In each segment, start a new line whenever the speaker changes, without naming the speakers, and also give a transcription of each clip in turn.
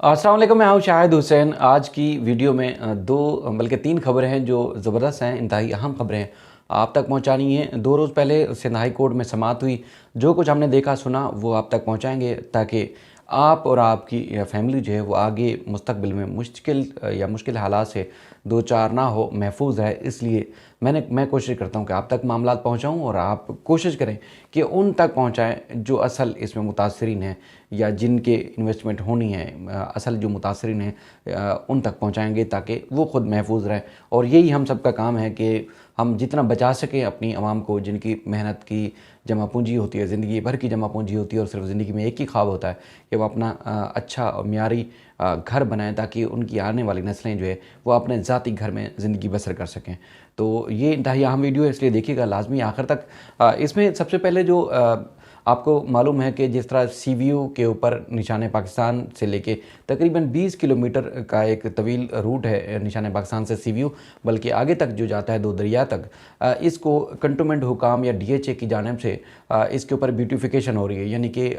अस्सलाम वालेकुम, मैं हूं शाहिद हुसैन। आज की वीडियो में दो बल्कि तीन खबरें हैं जो ज़बरदस्त हैं, इंतहाई अहम खबरें हैं, आप तक पहुंचानी है। 2 रोज़ पहले सिंध हाई कोर्ट में समाअत हुई। जो कुछ हमने देखा सुना वो आप तक पहुंचाएंगे ताकि आप और आपकी फैमिली जो है वो आगे मुस्तकबिल में मुश्किल हालात से दो चार ना हो, महफूज है। इसलिए मैं कोशिश करता हूँ कि आप तक मामलात पहुँचाऊँ और आप कोशिश करें कि उन तक पहुँचाएँ जो असल इसमें मुतासरीन हैं या जिनके इन्वेस्टमेंट होनी है। असल जो मुतासरीन हैं उन तक पहुँचाएँगे ताकि वो ख़ुद महफूज रहें। और यही हम सब का काम है कि हम जितना बचा सकें अपनी आवाम को, जिनकी मेहनत की जमा पूंजी होती है, ज़िंदगी भर की जमा पूंजी होती है और सिर्फ ज़िंदगी में एक ही ख्वाब होता है कि वो अपना अच्छा और मियारी घर बनाएं ताकि उनकी आने वाली नस्लें जो है वो अपने ज़ाती घर में ज़िंदगी बसर कर सकें। तो ये इंतहाई अहम वीडियो है, इसलिए देखिएगा लाजमी आखिर तक। इसमें सबसे पहले जो आपको मालूम है कि जिस तरह सीवीयू के ऊपर निशान पाकिस्तान से लेके तकरीबन 20 किलोमीटर का एक तवील रूट है निशान पाकिस्तान से सीवीयू, बल्कि आगे तक जो जाता है दो दरिया तक, इसको कंटोनमेंट हुकाम या डीएचए की जानिब से इसके ऊपर ब्यूटिफिकेशन हो रही है, यानी कि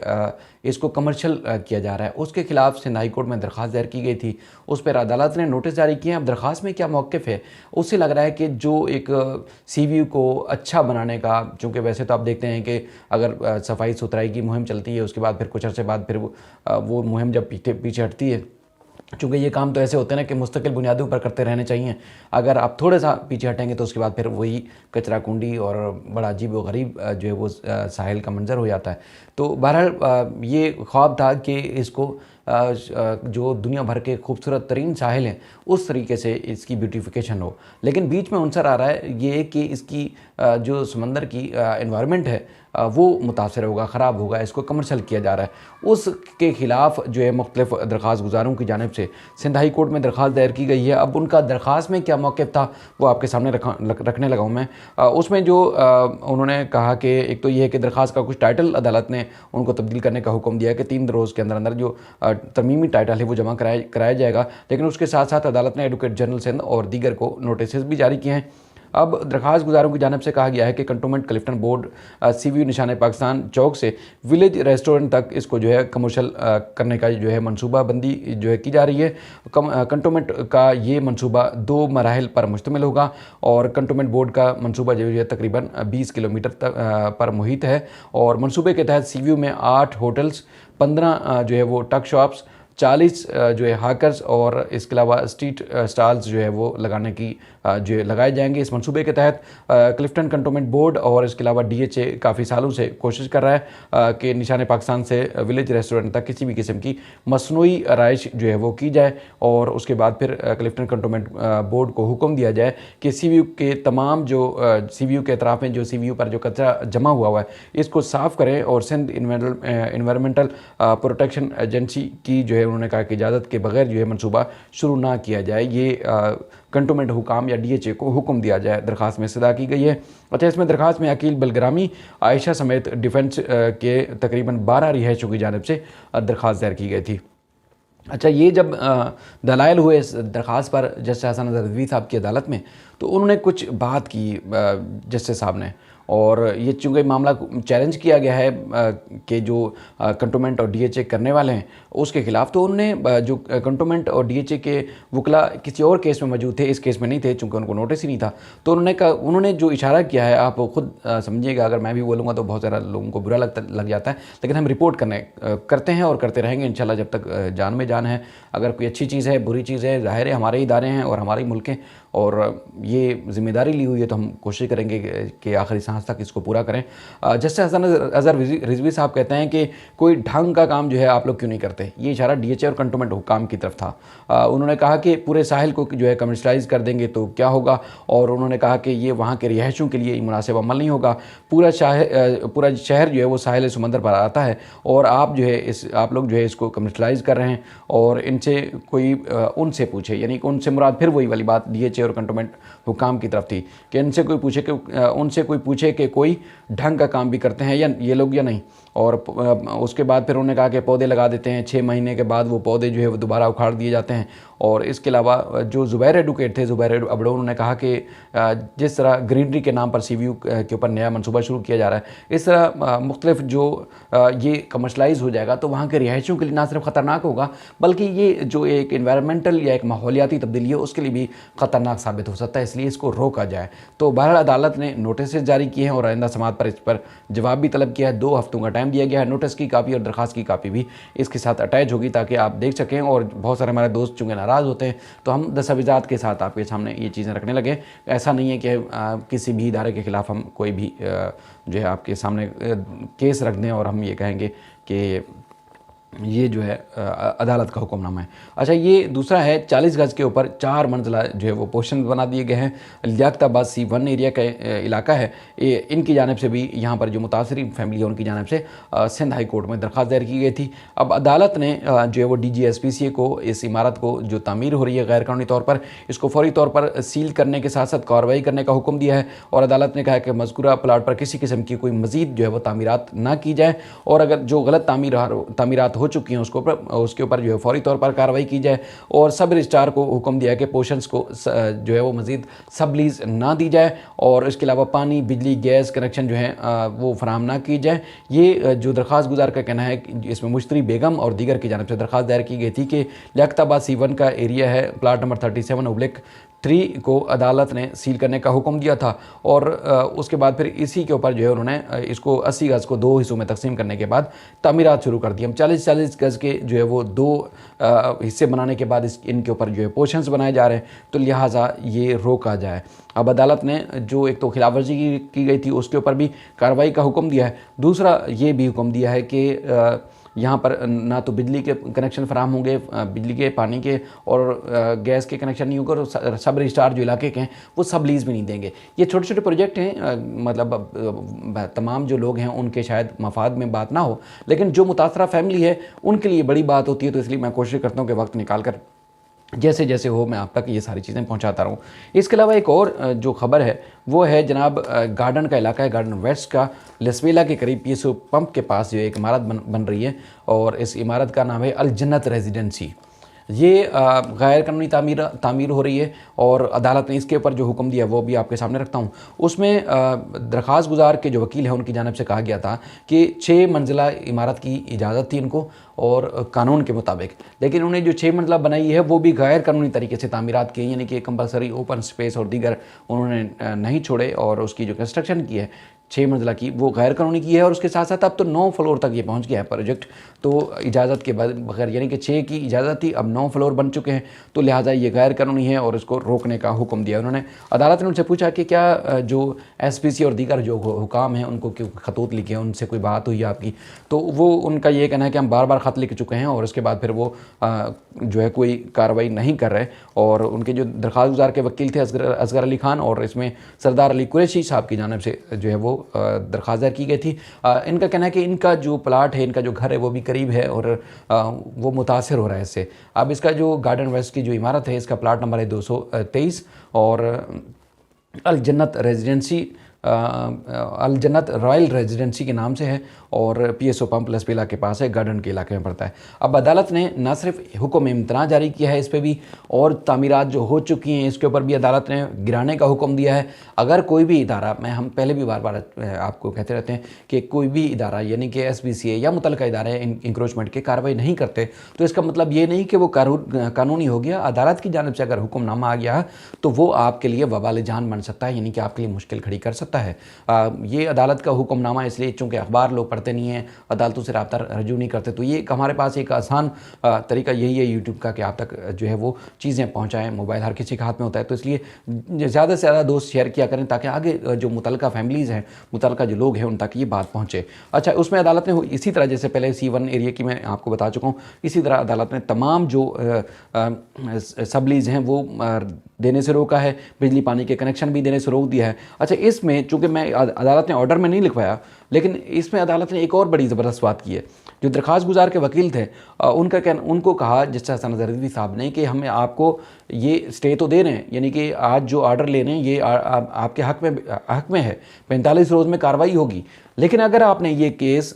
इसको कमर्शियल किया जा रहा है। उसके खिलाफ सिंध हाई कोर्ट में दरख्वास्त दायर की गई थी, उस पर अदालत ने नोटिस जारी किए हैं। अब दरख्वास्त में क्या मौक़िफ़ है, उससे लग रहा है कि जो एक सीवीयू को अच्छा बनाने का, चूँकि वैसे तो आप देखते हैं कि अगर सफाई सुथराई की मुहिम चलती है उसके बाद फिर कुछ अर्से बाद फिर वो मुहिम जब पीछे हटती है, चूँकि ये काम तो ऐसे होते हैं ना कि मुस्तकिल बुनियादों पर करते रहने चाहिए। अगर आप थोड़ा सा पीछे हटेंगे तो उसके बाद फिर वही कचरा कुंडी और बड़ा अजीब व गरीब जो है वो साहिल का मंजर हो जाता है। तो बहरहाल ये ख्वाब था कि इसको जो दुनिया भर के खूबसूरत तरीन साहिल हैं उस तरीके से इसकी ब्यूटिफिकेशन हो, लेकिन बीच में उनसर आ रहा है ये कि इसकी जो समंदर की एनवायरनमेंट है वो मुतासर होगा, ख़राब होगा, इसको कमर्शल किया जा रहा है। उसके ख़िलाफ़ जो है मुख्तलिफ़ दरख्वास्त गुज़ारों की जानिब से सिंध हाई कोर्ट में दरख्वास्त दायर की गई है। अब उनका दरख्वास्त में क्या मौक़िफ़ था वो आपके सामने रखने लगा हूँ मैं। उसमें जो उन्होंने कहा कि एक तो ये है कि दरख्वास्त का कुछ टाइटल अदालत ने उनको तब्दील करने का हुक्म दिया है कि 3 रोज़ के अंदर अंदर जो तरमीमी टाइटल है वो जमा कराया जाएगा। लेकिन उसके साथ साथ अदालत ने एडवोकेट जनरल सिंध और दीगर को नोटिस भी जारी किए हैं। अब दरख्वास्त गुज़ारों की जानिब से कहा गया है कि कंटोनमेंट क्लिफ्टन बोर्ड सीवीयू निशान पाकिस्तान चौक से विलेज रेस्टोरेंट तक इसको जो है कमर्शियल करने का जो है मनसूबाबंदी जो है की जा रही है। कंटोनमेंट का ये मनसूबा 2 मराहिल पर मुश्तमिल होगा और कंटोनमेंट बोर्ड का मनसूबा जो है तकरीबन 20 किलोमीटर पर मुहित है। और मनसूबे के तहत सीवीयू में 8 होटल्स, 15 जो है वो टक शॉप्स, 40 जो है हाकर्स और इसके अलावा स्ट्रीट स्टॉल्स जो है वो लगाने की जो है लगाए जाएंगे इस मंसूबे के तहत। क्लिफ्टन कंटोनमेंट बोर्ड और इसके अलावा डीएचए काफ़ी सालों से कोशिश कर रहा है कि निशान पाकिस्तान से विलेज रेस्टोरेंट तक किसी भी किस्म की मसनूई आराइश जो है वो की जाए और उसके बाद फिर क्लिफ्टन कंटोनमेंट बोर्ड को हुक्म दिया जाए कि सीवीयू के तमाम जो सीवीयू के अतराफ़ में जो सीवीयू पर जो कचरा जमा हुआ है इसको साफ़ करें। और सिंध इन्वायरमेंटल प्रोटेक्शन एजेंसी की जो है उन्होंने कहा कि इजाज़त के बगैर जो है मनसूबा शुरू ना किया जाए, ये कंटोनमेंट हुकाम या डीएचए को हुक्म दिया जाए, दरख्वास्त में सदा की गई है। अच्छा, इसमें दरख्वास्त में अकील बलग्रामी, आयशा समेत डिफेंस के तकरीबन 12 रिहायशों की जानिब से दरख्वास्त दायर की गई थी। अच्छा, ये जब दलाइल हुए इस दरख्वास्त पर जस्टिस हसन अज़हर रिज़वी साहब की अदालत में, तो उन्होंने कुछ बात की जस्टिस साहब ने, और ये चूँकि मामला चैलेंज किया गया है कि जो कंटोनमेंट और डीएचए करने वाले हैं उसके ख़िलाफ़, तो उन्होंने जो कंटोनमेंट और डीएचए के वकला किसी और केस में मौजूद थे, इस केस में नहीं थे चूँकि उनको नोटिस ही नहीं था। तो उन्होंने जो इशारा किया है, आप खुद समझिएगा, अगर मैं भी बोलूँगा तो बहुत ज़्यादा लोगों को बुरा लग जाता है, लेकिन हम रिपोर्ट करते हैं और करते रहेंगे इंशाल्लाह जब तक जान में जान है। अगर कोई अच्छी चीज़ है, बुरी चीज़ है, ज़ाहिर है हमारे इदारे हैं और हमारे मुल्क हैं और ये ज़िम्मेदारी ली हुई है, तो हम कोशिश करेंगे कि आखिरी सांस तक इसको पूरा करें। जस्टिस हसन अज़हर रिज़वी साहब कहते हैं कि कोई ढंग का काम जो है आप लोग क्यों नहीं करते। ये इशारा डीएचए और कंटोनमेंट हुकाम की तरफ था। उन्होंने कहा कि पूरे साहिल को जो है कमर्शलाइज़ कर देंगे तो क्या होगा, और उन्होंने कहा कि ये वहाँ के रिहायशों के लिए मुनासिब अमल नहीं होगा। पूरा शहर जो है वो साहिल समंदर पर आता है और आप लोग जो है इसको कमर्शलाइज़ कर रहे हैं। और इनसे कोई उनसे पूछे, यानी कि उनसे मुराद फिर वही वाली बात डीएचए और कंटोनमेंट हुकाम की तरफ थी कि उनसे कोई पूछे कि कोई ढंग का काम भी करते हैं या ये लोग या नहीं। और उसके बाद फिर उन्होंने कहा कि पौधे लगा देते हैं, 6 महीने के बाद वो पौधे जो है वो दोबारा उखाड़ दिए जाते हैं। और इसके अलावा जो ज़ुबैर एडवोकेट थे, ज़ुबैर अबड़ो, उन्होंने कहा कि जिस तरह ग्रीनरी के नाम पर CVU के ऊपर नया मनसूबा शुरू किया जा रहा है, इस तरह मुख्तलिफ जो ये कमर्शलाइज हो जाएगा तो वहाँ के रिहायशियों के लिए ना सिर्फ ख़तरनाक होगा बल्कि ये जो एक इन्वायरमेंटल या एक माहौलियाती तब्दीली है उसके लिए भी ख़तरनाक साबित हो सकता है, इसलिए इसको रोका जाए। तो बहरहाल अदालत ने नोटिस जारी किए हैं और आइंदा समात पर इस पर जवाब भी तलब किया है। 2 हफ्तों का टाइम दिया गया है। नोटिस की कापी और दरखास्त की कापी भी इसके साथ अटैच होगी ताकि आप देख सकें। और बहुत सारे हमारे दोस्त चूँकि नाराज़ होते हैं तो हम दस्तावेज़ात के साथ आपके सामने ये चीज़ें रखने लगे। ऐसा नहीं है कि किसी भी इदारे के ख़िलाफ़ हम कोई भी जो है आपके सामने केस रख दें और हम ये कहेंगे कि ये जो है अदालत का हुक्मनामा है। अच्छा, ये दूसरा है 40 गज़ के ऊपर 4 मंजिला जो है वो पोर्शन बना दिए गए हैं। लियाकताबाद C1 एरिया का इलाका है, इनकी जानिब से भी यहाँ पर जो मुतासरीन फैमिली है उनकी जानिब से सिंध हाई कोर्ट में दरख्वास्त दायर की गई थी। अब अदालत ने जो है वो DG/SPCA को इस इमारत को जो तामीर हो रही है गैर कानूनी तौर पर, इसको फौरी तौर पर सील करने के साथ साथ कार्रवाई करने का हुक्म दिया है। और अदालत ने कहा है कि मज़कूरा प्लाट पर किसी किस्म की कोई मज़ीद जो है वो तामीरात ना की जाए और अगर जो गलत तामीरात हो चुकी हैं उसके ऊपर जो है फौरी तौर पर कार्रवाई की जाए। और सब रजिस्ट्रार को हुक्म दिया है कि पोर्शंस को जो है वो मज़ीद सब लीज़ ना दी जाए और इसके अलावा पानी, बिजली, गैस कनेक्शन जो है वो फराहम ना की जाए। ये जो दरख्वास्त गुजार का कहना है कि इसमें मुश्तरी बेगम और दीगर की जानिब से दरख्वास्त दायर की गई थी कि लियाकताबाद C1 का एरिया है, प्लाट नंबर 37/3 को अदालत ने सील करने का हुक्म दिया था। और उसके बाद फिर इसी के ऊपर जो है उन्होंने इसको 80 गज़ को 2 हिस्सों में तकसीम करने के बाद तामीरात शुरू कर दी। हम 40 गज़ के जो है वो 2 हिस्से बनाने के बाद इनके ऊपर जो है पोर्शंस बनाए जा रहे हैं, तो लिहाजा ये रोका जाए। अब अदालत ने जो एक तो खिलाफवर्जी की गई थी उसके ऊपर भी कार्रवाई का हुक्म दिया है। दूसरा ये भी हुक्म दिया है कि यहाँ पर ना तो बिजली के कनेक्शन फराहम होंगे, बिजली के, पानी के और गैस के कनेक्शन नहीं होंगे और सब रजिस्ट्रार जो इलाके के हैं वो सब लीज़ भी नहीं देंगे। ये छोटे छोटे प्रोजेक्ट हैं, मतलब तमाम जो लोग हैं उनके शायद मफाद में बात ना हो, लेकिन जो मुतासरा फैमिली है उनके लिए बड़ी बात होती है। तो इसलिए मैं कोशिश करता हूँ कि वक्त निकाल कर जैसे जैसे हो मैं आप तक ये सारी चीज़ें पहुंचाता रहूं। इसके अलावा एक और जो खबर है वो है जनाब गार्डन का इलाका है, गार्डन वेस्ट का लसवेला के करीब PSO पंप के पास जो एक इमारत बन रही है और इस इमारत का नाम है अल जन्नत रेजिडेंसी। ये गैर कानूनी तामीर हो रही है और अदालत ने इसके ऊपर जो हुक्म दिया वो भी आपके सामने रखता हूँ। उसमें दरख्वास्त गुजार के जो वकील हैं उनकी जानिब से कहा गया था कि 6 मंजिला इमारत की इजाज़त थी इनको और कानून के मुताबिक, लेकिन उन्हें जो 6 मंजिला बनाई है वो भी गैर कानूनी तरीके से तामीरात की, यानी कि कंपलसरी ओपन स्पेस और दीगर उन्होंने नहीं छोड़े और उसकी जो कंस्ट्रक्शन की है 6 मंजिला की वो गैर कानूनी की है। और उसके साथ साथ अब तो 9 फ्लोर तक ये पहुंच गया है प्रोजेक्ट, तो इजाज़त के बगैर, यानी कि 6 की इजाज़त थी, अब 9 फ्लोर बन चुके हैं, तो लिहाजा ये गैर कानूनी है और इसको रोकने का हुक्म दिया उन्होंने। अदालत ने उनसे पूछा कि क्या जो SPC और दीगर जो हुकाम हैं उनको क्यों खतूत लिखे हैं, उनसे कोई बात हुई आपकी? तो वो उनका ये कहना है कि हम बार बार ख़त लिख चुके हैं और उसके बाद फिर वो जो है कोई कार्रवाई नहीं कर रहे। और उनके जो दरख्वास्त गुजार के वकील थे असगर अली खान और इसमें सरदार अली कुरैशी साहब की जानिब से जो है वो दरख्वास्त दायर की गई थी। इनका कहना है कि इनका जो प्लाट है, इनका जो घर है वो भी करीब है और वो मुतासिर हो रहा है इससे। अब इसका जो गार्डन वेस्ट की जो इमारत है इसका प्लाट नंबर है 223 और अल जन्नत रेजिडेंसी, अल जन्नत रॉयल रेजिडेंसी के नाम से है और PSO पंप लसवेला के पास है, गार्डन के इलाके में पड़ता है। अब अदालत ने न सिर्फ हुक्म इम्तना जारी किया है इस पर भी, और तामीरात जो हो चुकी हैं इसके ऊपर भी अदालत ने गिराने का हुक्म दिया है। अगर कोई भी इदारा, हम पहले भी बार बार आपको कहते रहते हैं कि कोई भी इदारा यानी कि SPCA या मुतलका इदारे इंक्रोचमेंट की कार्रवाई नहीं करते तो इसका मतलब ये नहीं कि वो कानूनी हो गया। अदालत की जानिब से अगर हुक्मनामा आ गया तो वो आपके लिए वबाल जान बन सकता है, यानी कि आपके लिए मुश्किल खड़ी कर सकता है। ये अदालत का हुक्मनामा इसलिए चूँकि अखबार लोग पढ़ते नहीं हैं, अदालतों से रब्ता रजू नहीं करते, तो ये हमारे पास एक आसान तरीका यही है यूट्यूब का कि आप तक जो है वो चीज़ें पहुँचाएँ। मोबाइल हर किसी के हाथ में होता है, तो इसलिए ज़्यादा से ज़्यादा दोस्त शेयर किया करें ताकि आगे जो मुतलका फैमिलीज़ हैं, मुतलका जो लोग हैं उन तक ये बात पहुँचे। अच्छा, उसमें अदालत ने इसी तरह जैसे पहले C1 एरिया की मैं आपको बता चुका हूँ, इसी तरह अदालत ने तमाम जो सबलीज़ हैं वो देने से रोका है, बिजली पानी के कनेक्शन भी देने से रोक दिया है। अच्छा, इसमें चूँकि मैं अदालत ने ऑर्डर में नहीं लिखवाया, लेकिन इसमें अदालत ने एक और बड़ी ज़बरदस्त बात की है। जो दरख्वास्त गुजार के वकील थे उनको कहा जस्टिस हसन नज़रवी साहब ने कि हमें आपको ये स्टे तो दे रहे हैं, यानी कि आज जो आर्डर ले रहे हैं ये आपके हक़ में है, 45 रोज़ में कार्रवाई होगी, लेकिन अगर आपने ये केस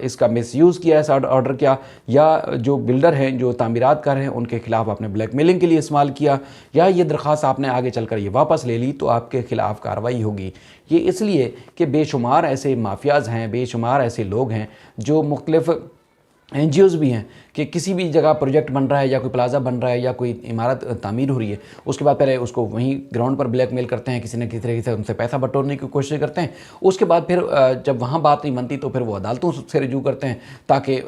इसका मिसयूज़ किया, ऐसा ऑर्डर किया, या जो बिल्डर हैं, जो तामीरातकार हैं, उनके खिलाफ आपने ब्लैकमेलिंग के लिए इस्तेमाल किया, या ये दरख्वास्त आपने आगे चलकर ये वापस ले ली, तो आपके खिलाफ कार्रवाई होगी। ये इसलिए कि बेशुमार ऐसे माफियाज़ हैं, बेशुमार ऐसे लोग हैं जो मुख्तलिफ़ NGOs भी हैं कि किसी भी जगह प्रोजेक्ट बन रहा है या कोई प्लाजा बन रहा है या कोई इमारत तामीर हो रही है, उसके बाद पहले उसको वहीं ग्राउंड पर ब्लैकमेल करते हैं, किसी न किसी तरीके से उनसे पैसा बटोरने की कोशिश करते हैं। उसके बाद फिर जब वहाँ बात नहीं बनती तो फिर वो अदालतों से रजू करते हैं ताकि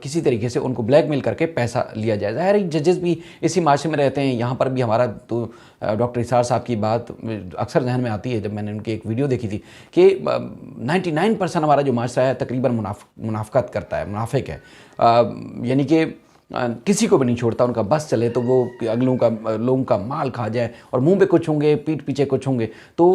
किसी तरीके से उनको ब्लैकमेल करके पैसा लिया जाए। ज़ाहिर है जजेस भी इसी माशरे में रहते हैं। यहाँ पर भी हमारा तो डॉक्टर इसार साहब की बात अक्सर जहन में आती है जब मैंने उनकी एक वीडियो देखी थी कि 99% हमारा जो माशरा है तकरीबन मुनाफ़कत करता है, मुनाफिक है, यानी कि किसी को भी नहीं छोड़ता। उनका बस चले तो वो लोगों का माल खा जाए, और मुंह पे कुछ होंगे, पीठ पीछे कुछ होंगे। तो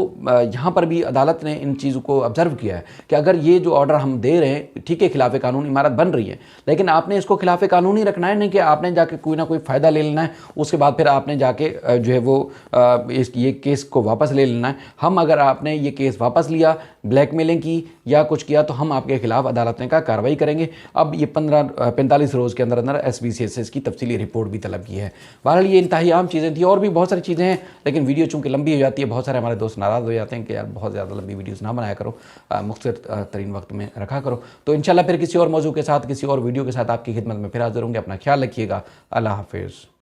यहाँ पर भी अदालत ने इन चीज़ों को ऑब्ज़र्व किया है कि अगर ये जो ऑर्डर हम दे रहे हैं, ठीक है खिलाफ कानून इमारत बन रही है, लेकिन आपने इसको खिलाफ कानूनी रखना है, नहीं कि आपने जाके कोई ना कोई फ़ायदा ले लेना है, उसके बाद फिर आपने जाके जो है वो ये केस को वापस ले लेना है। हम अगर आपने ये केस वापस लिया, ब्लैकमेलिंग की या कुछ किया, तो हम आपके खिलाफ अदालत ने का कार्रवाई करेंगे। अब ये 45 रोज़ के अंदर अंदर SBCSS की तफसीली रिपोर्ट भी तलब की है। बहरहाल ये इंतहाई आम चीज़ें थी, और भी बहुत सारी चीज़ें हैं, लेकिन वीडियो चूँकि लंबी हो जाती है, बहुत सारे हमारे दोस्त नाराज़ हो जाते हैं कि यार बहुत ज़्यादा लंबी वीडियोज़ ना बनाया करो, मुख्तसर तरीन वक्त में रखा करो। तो इंशाल्लाह फिर किसी और मौजू के साथ, किसी और वीडियो के साथ आपकी खिदमत में फिर हाज़िर होंगे। अपना ख्याल रखिएगा। अल्लाह हाफिज़।